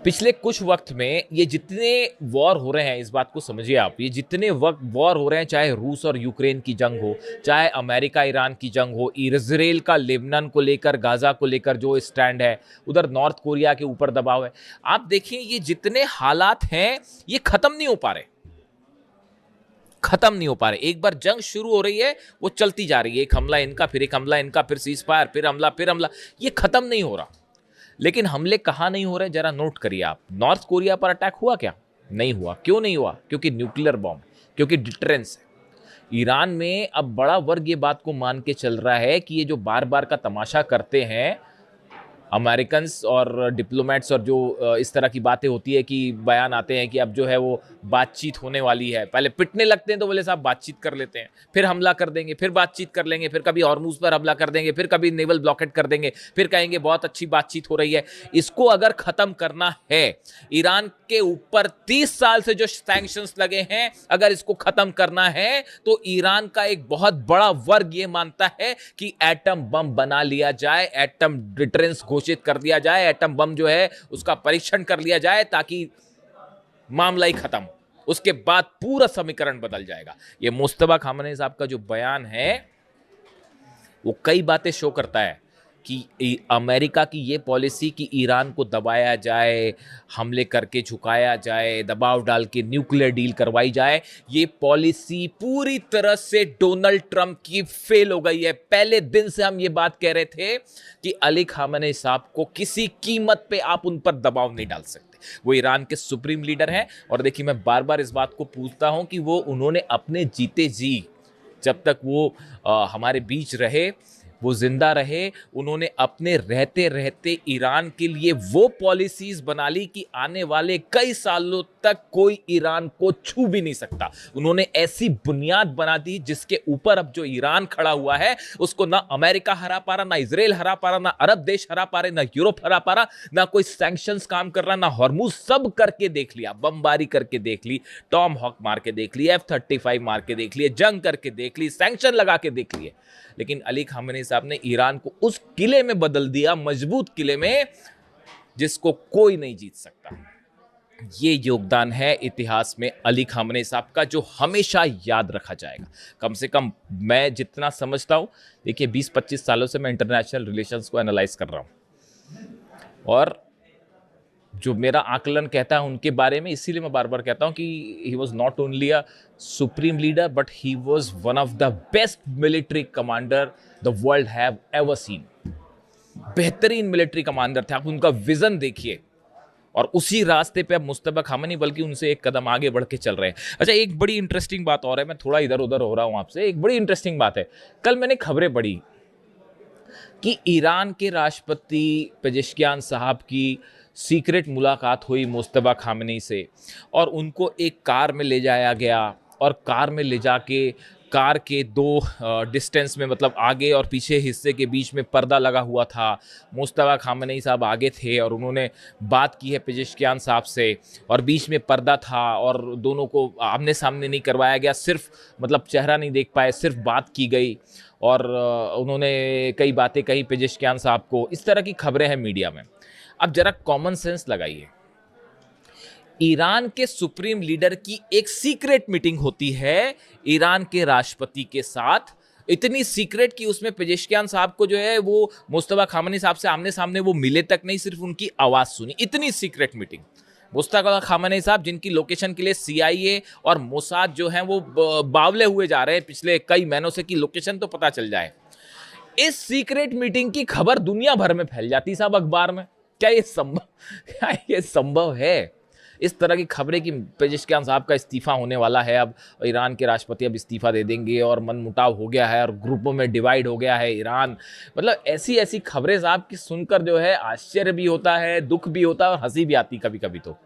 पिछले कुछ वक्त में ये जितने वॉर हो रहे हैं, इस बात को समझिए आप, ये जितने वक्त वॉर हो रहे हैं, चाहे रूस और यूक्रेन की जंग हो, चाहे अमेरिका ईरान की जंग हो, इजराइल का लेबनान को लेकर, गाजा को लेकर जो स्टैंड है, उधर नॉर्थ कोरिया के ऊपर दबाव है, आप देखिए ये जितने हालात हैं ये खत्म नहीं हो पा रहे, खत्म नहीं हो पा रहे। एक बार जंग शुरू हो रही है वो चलती जा रही है, एक हमला इनका, फिर एक हमला इनका, फिर सीज फायर, फिर हमला, फिर हमला, ये खत्म नहीं हो रहा। लेकिन हमले कहां नहीं हो रहे, जरा नोट करिए आप। नॉर्थ कोरिया पर अटैक हुआ क्या? नहीं हुआ। क्यों नहीं हुआ? क्योंकि न्यूक्लियर बॉम्ब, क्योंकि डिटरेंस है। ईरान में अब बड़ा वर्ग ये बात को मान के चल रहा है कि ये जो बार बार का तमाशा करते हैं अमेरिकन और डिप्लोमेट्स, और जो इस तरह की बातें होती है कि बयान आते हैं कि अब जो है वो बातचीत होने वाली है, पहले पिटने लगते हैं तो बोले साहब बातचीत कर लेते हैं, फिर हमला कर देंगे, फिर बातचीत कर लेंगे, फिर कभी हॉर्मुज पर हमला कर देंगे, फिर कभी नेवल ब्लॉकेट कर देंगे, फिर कहेंगे बहुत अच्छी बातचीत हो रही है। इसको अगर खत्म करना है, ईरान के ऊपर 30 साल से जो सैंक्शंस लगे हैं, अगर इसको खत्म करना है तो ईरान का एक बहुत बड़ा वर्ग ये मानता है कि एटम बम बना लिया जाए, एटम डिटरेंस घोषित कर दिया जाए, एटम बम जो है उसका परीक्षण कर लिया जाए, ताकि मामला ही खत्म। उसके बाद पूरा समीकरण बदल जाएगा। ये मुस्तफा खामनेई साहब का जो बयान है वो कई बातें शो करता है कि अमेरिका की ये पॉलिसी कि ईरान को दबाया जाए, हमले करके झुकाया जाए, दबाव डाल के न्यूक्लियर डील करवाई जाए, ये पॉलिसी पूरी तरह से डोनाल्ड ट्रंप की फेल हो गई है। पहले दिन से हम ये बात कह रहे थे कि अली खामेनेई साहब को किसी कीमत पे आप उन पर दबाव नहीं डाल सकते। वो ईरान के सुप्रीम लीडर हैं, और देखिए मैं बार बार इस बात को पूछता हूं कि वो उन्होंने अपने जीते जी, जब तक वो हमारे बीच रहे, वो जिंदा रहे, उन्होंने अपने रहते रहते ईरान के लिए वो पॉलिसीज बना ली कि आने वाले कई सालों तक कोई ईरान को छू भी नहीं सकता। उन्होंने ऐसी बुनियाद बना दी जिसके ऊपर अब जो ईरान खड़ा हुआ है उसको ना अमेरिका हरा पा रहा, ना इजराइल हरा पा रहा, ना अरब देश हरा पा रहे, ना यूरोप हरा पा रहा, ना कोई सैंक्शंस काम कर रहा, ना हॉर्मुज। सब करके देख लिया, बमबारी करके देख ली, टॉम हॉक मार के देख ली, F-35 मार के देख लिए, जंग करके देख ली, सैंक्शन लगा के देख लिए, लेकिन अली खामेनेई साहब ने ईरान को उस किले में बदल दिया, मजबूत किले में, जिसको कोई नहीं जीत सकता। ये योगदान है इतिहास में अली खामेनेई साहब का, जो हमेशा याद रखा जाएगा। कम से कम मैं जितना समझता हूं, देखिए 20-25 सालों से मैं इंटरनेशनल रिलेशंस को एनालाइज कर रहा हूं, और जो मेरा आकलन कहता है उनके बारे में, इसीलिए मैं बार बार कहता हूं कि he was not only a supreme leader but he was one of the best military commander the world have ever seen. बेहतरीन मिलिट्री कमांडर थे। आप उनका विजन देखिए, और उसी रास्ते पे अब मुस्तफा खामेनेई बल्कि उनसे एक कदम आगे बढ़ के चल रहे हैं। अच्छा, एक बड़ी इंटरेस्टिंग बात और है, मैं थोड़ा इधर उधर हो रहा हूं आपसे, एक बड़ी इंटरेस्टिंग बात है। कल मैंने खबरें पढ़ी कि ईरान के राष्ट्रपति पेजेश्कियान साहब की सीक्रेट मुलाकात हुई मुस्तफा खामेनेई से, और उनको एक कार में ले जाया गया, और कार में ले जाके कार के दो डिस्टेंस में, मतलब आगे और पीछे हिस्से के बीच में पर्दा लगा हुआ था। मुस्तफा खामेनेई साहब आगे थे और उन्होंने बात की है पेजेश्कियान साहब से, और बीच में पर्दा था, और दोनों को आमने सामने नहीं करवाया गया, सिर्फ मतलब चेहरा नहीं देख पाए, सिर्फ बात की गई, और उन्होंने कई बातें कही पेजेश्कियान साहब को। इस तरह की खबरें हैं मीडिया में। अब जरा कॉमन सेंस लगाइए, ईरान के सुप्रीम लीडर की एक सीक्रेट मीटिंग होती है ईरान के राष्ट्रपति के साथ, इतनी सीक्रेट कि उसमें पेजेश्कियान साहब को जो है वो मुस्तफा खामेनेई साहब से आमने सामने वो मिले तक नहीं, सिर्फ उनकी आवाज सुनी। इतनी सीक्रेट मीटिंग। मुस्तफा खामेनेई साहब जिनकी लोकेशन के लिए CIA और मोसाद जो हैं वो बावले हुए जा रहे हैं पिछले कई महीनों से कि लोकेशन तो पता चल जाए, इस सीक्रेट मीटिंग की खबर दुनिया भर में फैल जाती साहब अखबार में। क्या ये संभव है? इस तरह की खबरें कि पेजेश्कियान साहब का इस्तीफा होने वाला है, अब ईरान के राष्ट्रपति अब इस्तीफा दे देंगे, और मनमुटाव हो गया है, और ग्रुपों में डिवाइड हो गया है ईरान। मतलब ऐसी ऐसी खबरें साहब की सुनकर जो है आश्चर्य भी होता है, दुख भी होता है, और हंसी भी आती कभी कभी। तो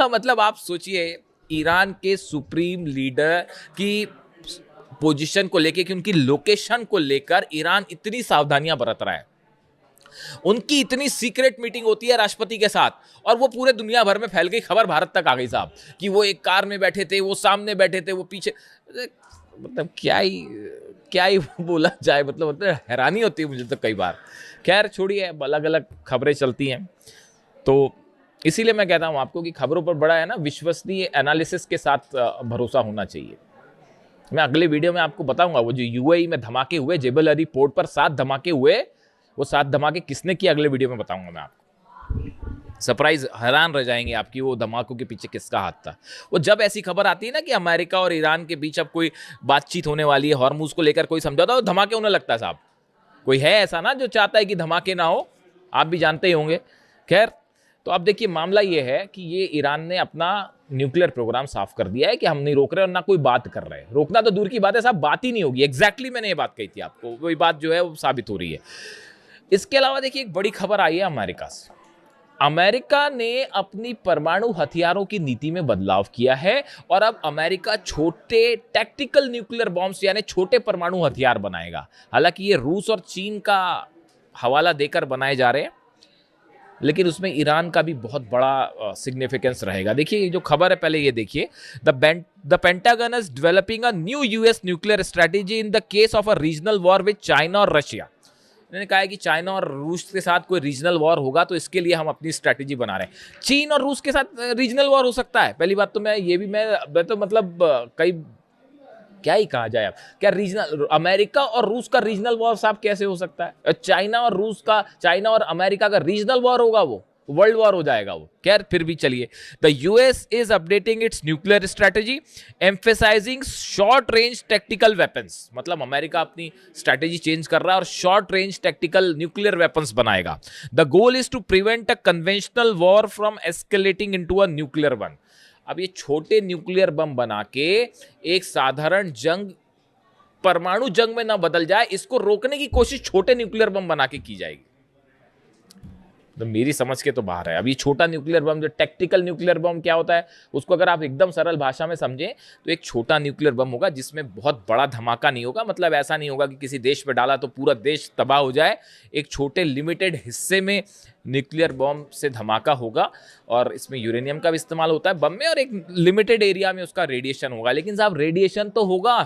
मतलब आप सोचिए, ईरान के सुप्रीम लीडर की पोजीशन को लेकर, कि उनकी लोकेशन को लेकर ईरान इतनी सावधानियां बरत रहा है, उनकी इतनी सीक्रेट मीटिंग होती है राष्ट्रपति के साथ, और वो पूरे दुनिया भर में फैल गई, खबर भारत तक आ गई साहब कि वो एक कार में बैठे थे, वो सामने बैठे थे, वो पीछे। मतलब क्या ही बोला जाए, मतलब हैरानी होती है मुझे तो कई बार। खैर छोड़िए, अलग अलग खबरें चलती हैं। तो इसीलिए मैं कहता हूं आपको कि खबरों पर बड़ा है ना विश्वसनीय एनालिसिस के साथ भरोसा होना चाहिए। मैं अगले वीडियो में आपको बताऊंगा वो जो यूएई में धमाके हुए, जेबल अली पोर्ट पर 7 धमाके हुए, वो 7 धमाके किसने किए अगले वीडियो में बताऊंगा मैं आपको। सरप्राइज, हैरान रह जाएंगे आपकी वो धमाकों के पीछे किसका हाथ था। वो जब ऐसी खबर आती है ना कि अमेरिका और ईरान के बीच अब कोई बातचीत होने वाली है, हॉर्मुज को लेकर कोई समझौता हो, धमाके होने लगता है साहब। कोई है ऐसा ना जो चाहता है कि धमाके ना हो, आप भी जानते ही होंगे। खैर, तो अब देखिए मामला ये है कि ये ईरान ने अपना न्यूक्लियर प्रोग्राम साफ कर दिया है कि हम नहीं रोक रहे और ना कोई बात कर रहे हैं। रोकना तो दूर की बात है साहब, बात ही नहीं होगी। एग्जैक्टली मैंने ये बात कही थी आपको, वही बात जो है वो साबित हो रही है। इसके अलावा देखिए एक बड़ी खबर आई है अमेरिका से। अमेरिका ने अपनी परमाणु हथियारों की नीति में बदलाव किया है और अब अमेरिका छोटे टैक्टिकल न्यूक्लियर बॉम्ब्स यानी छोटे परमाणु हथियार बनाएगा। हालांकि ये रूस और चीन का हवाला देकर बनाए जा रहे हैं, लेकिन उसमें ईरान का भी बहुत बड़ा सिग्निफिकेंस रहेगा। देखिए ये जो खबर है, पहले ये देखिए, the pentagon is developing a new US nuclear strategy in the case of a regional war with China और रशिया। उन्होंने कहा है कि चाइना और रूस के साथ कोई रीजनल वॉर होगा तो इसके लिए हम अपनी स्ट्रेटेजी बना रहे हैं। चीन और रूस के साथ रीजनल वॉर हो सकता है, पहली बात तो मैं तो मतलब कई क्या ही कहा जाए। अब क्या रीजनल अमेरिका और रूस का रीजनल वॉर साहब कैसे हो सकता है? चाइना और अमेरिका का रीजनल वॉर होगा, वो वर्ल्ड वॉर हो जाएगा वो। खैर फिर भी चलिए, the US is updating its nuclear strategy emphasising short range tactical weapons. मतलब अमेरिका अपनी स्ट्रेटेजी चेंज कर रहा है और short range tactical nuclear weapons बनाएगा। The goal is to prevent a conventional war from escalating into a nuclear one. अब ये छोटे न्यूक्लियर बम बना के एक साधारण जंग परमाणु जंग में ना बदल जाए, इसको रोकने की कोशिश छोटे न्यूक्लियर बम बना के की जाएगी। तो मेरी समझ के तो बाहर है। अब ये छोटा न्यूक्लियर बम, जो टैक्टिकल न्यूक्लियर बम क्या होता है, उसको अगर आप एकदम सरल भाषा में समझें तो एक छोटा न्यूक्लियर बम होगा जिसमें बहुत बड़ा धमाका नहीं होगा। मतलब ऐसा नहीं होगा कि किसी देश पे डाला तो पूरा देश तबाह हो जाए। एक छोटे लिमिटेड हिस्से में न्यूक्लियर बम से धमाका होगा और इसमें यूरेनियम का भी इस्तेमाल होता है बम में, और एक लिमिटेड एरिया में उसका रेडिएशन होगा। लेकिन साहब रेडिएशन तो होगा,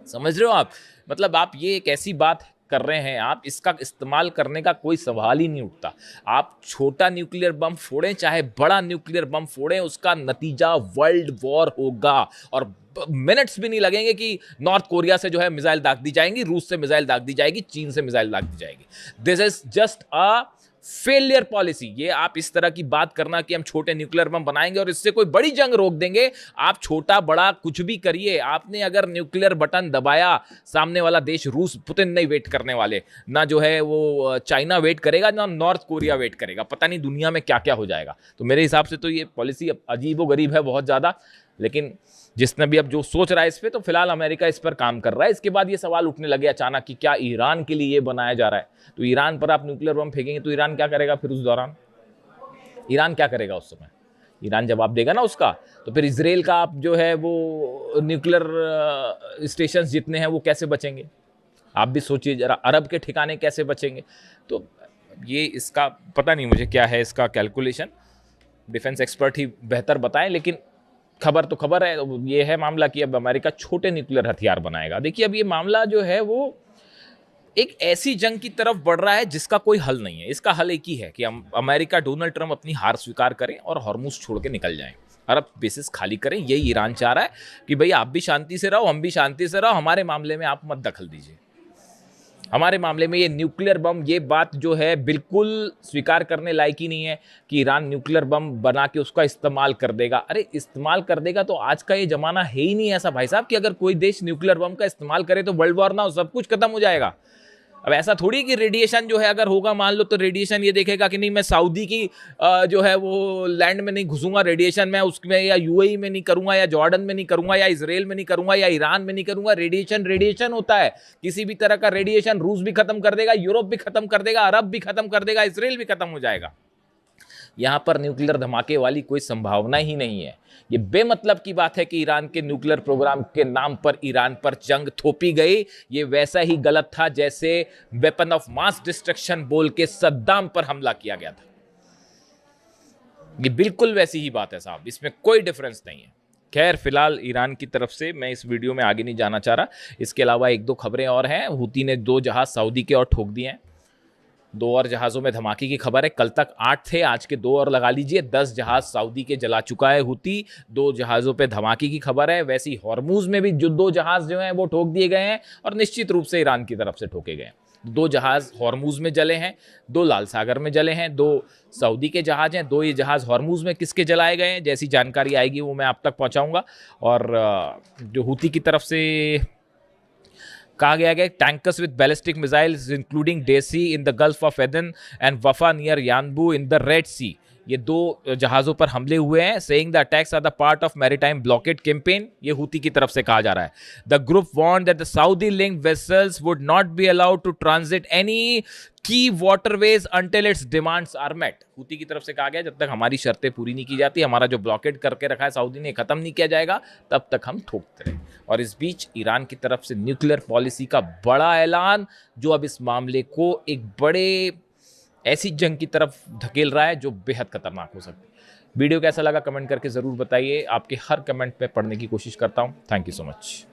समझ रहे हो आप? मतलब आप ये एक ऐसी बात कर रहे हैं, आप इसका इस्तेमाल करने का कोई सवाल ही नहीं उठता। आप छोटा न्यूक्लियर बम फोड़ें चाहे बड़ा न्यूक्लियर बम फोड़ें, उसका नतीजा वर्ल्ड वॉर होगा। और मिनट्स भी नहीं लगेंगे कि नॉर्थ कोरिया से जो है मिसाइल दाग दी जाएंगी, रूस से मिसाइल दाग दी जाएगी, चीन से मिसाइल दाग दी जाएगी। This is just a failure policy. ये आप इस तरह की बात करना कि हम छोटे न्यूक्लियर बम बनाएंगे और इससे कोई बड़ी जंग रोक देंगे, आप छोटा बड़ा कुछ भी करिए, आपने अगर न्यूक्लियर बटन दबाया, सामने वाला देश रूस, पुतिन नहीं वेट करने वाले, ना जो है वो चाइना वेट करेगा, ना नॉर्थ कोरिया वेट करेगा। पता नहीं दुनिया में क्या क्या हो जाएगा। तो मेरे हिसाब से तो ये पॉलिसी अजीबोगरीब है बहुत ज़्यादा। लेकिन जिसने भी अब जो सोच रहा है इस पर, तो फिलहाल अमेरिका इस पर काम कर रहा है। इसके बाद ये सवाल उठने लगे अचानक कि क्या ईरान के लिए ये बनाया जा रहा है? तो ईरान पर आप न्यूक्लियर बम फेंकेंगे तो ईरान क्या करेगा फिर उस दौरान? ईरान क्या करेगा उस समय? ईरान जवाब देगा ना उसका। तो फिर इजराइल का आप जो है वो न्यूक्लियर स्टेशन जितने हैं वो कैसे बचेंगे? आप भी सोचिए जरा, अरब के ठिकाने कैसे बचेंगे? तो ये इसका पता नहीं मुझे क्या है इसका कैलकुलेशन, डिफेंस एक्सपर्ट ही बेहतर बताएं। लेकिन खबर तो खबर है, ये है मामला कि अब अमेरिका छोटे न्यूक्लियर हथियार बनाएगा। देखिए अब ये मामला जो है वो एक ऐसी जंग की तरफ बढ़ रहा है जिसका कोई हल नहीं है। इसका हल एक ही है कि अमेरिका, डोनाल्ड ट्रंप अपनी हार स्वीकार करें और हॉर्मुज छोड़ के निकल जाएं, अरब बेसिस खाली करें। यही ईरान चाह रहा है कि भाई आप भी शांति से रहो, हम भी शांति से रहो, हमारे मामले में आप मत दखल दीजिए। हमारे मामले में ये न्यूक्लियर बम, ये बात जो है बिल्कुल स्वीकार करने लायक ही नहीं है कि ईरान न्यूक्लियर बम बना के उसका इस्तेमाल कर देगा। अरे इस्तेमाल कर देगा तो आज का ये जमाना है ही नहीं ऐसा भाई साहब कि अगर कोई देश न्यूक्लियर बम का इस्तेमाल करे तो वर्ल्ड वॉर ना हो, सब कुछ खत्म हो जाएगा। अब ऐसा थोड़ी कि रेडिएशन जो है अगर होगा मान लो, तो रेडिएशन ये देखेगा कि नहीं मैं सऊदी की जो है वो लैंड में नहीं घुसूंगा, रेडिएशन मैं उसमें या यूएई में नहीं करूंगा, या जॉर्डन में नहीं करूंगा, या इजराइल में नहीं करूंगा, या ईरान में नहीं करूंगा। रेडिएशन होता है, किसी भी तरह का रेडिएशन रूस भी खत्म कर देगा, यूरोप भी खत्म कर देगा, अरब भी खत्म कर देगा, इजराइल भी खत्म हो जाएगा। यहां पर न्यूक्लियर धमाके वाली कोई संभावना ही नहीं है। ये बेमतलब की बात है कि ईरान के न्यूक्लियर प्रोग्राम के नाम पर ईरान पर जंग थोपी गई। ये वैसा ही गलत था जैसे वेपन ऑफ मास डिस्ट्रक्शन बोल के सद्दाम पर हमला किया गया था। ये बिल्कुल वैसी ही बात है साहब, इसमें कोई डिफरेंस नहीं है। खैर फिलहाल ईरान की तरफ से मैं इस वीडियो में आगे नहीं जाना चाह रहा। इसके अलावा एक दो खबरें और हैं। हूती ने 2 जहाज सऊदी के और ठोक दिए हैं। 2 और जहाज़ों में धमाके की खबर है। कल तक 8 थे, आज के 2 और लगा लीजिए, 10 जहाज़ सऊदी के जला चुका है हूती। 2 जहाज़ों पे धमाके की खबर है। वैसे ही हॉर्मूज़ में भी जो 2 जहाज़ जो हैं वो ठोक दिए गए हैं और निश्चित रूप से ईरान की तरफ से ठोके गए हैं। 2 जहाज़ हॉर्मूज़ में जले हैं, 2 लाल सागर में जले हैं, 2 सऊदी के जहाज़ हैं, 2 ये जहाज़ हॉर्मूज़ में किसके जलाए गए हैं, जैसी जानकारी आएगी वो मैं आप तक पहुंचाऊंगा। और जो हूती की तरफ से कहा गया है, tankers with ballistic missiles including Daisy in the Gulf of Aden and Wafa near Yanbu in the Red Sea, ये 2 जहाज़ों पर हमले हुए हैं। Saying the attacks are the part of maritime blockade campaign, ये हूती की तरफ से कहा जा रहा है। The group warned that the Saudi linked vessels would not be allowed to transit any key waterways until its demands are met. Houthi की तरफ से कहा गया जब तक हमारी शर्तें पूरी नहीं की जाती, हमारा जो ब्लॉकेड करके रखा है सऊदी ने खत्म नहीं किया जाएगा, तब तक हम ठोकते रहें। और इस बीच ईरान की तरफ से न्यूक्लियर पॉलिसी का बड़ा ऐलान, जो अब इस मामले को एक बड़े ऐसी जंग की तरफ धकेल रहा है जो बेहद खतरनाक हो सकती है। वीडियो कैसा लगा कमेंट करके ज़रूर बताइए। आपके हर कमेंट पे पढ़ने की कोशिश करता हूँ। Thank you so much.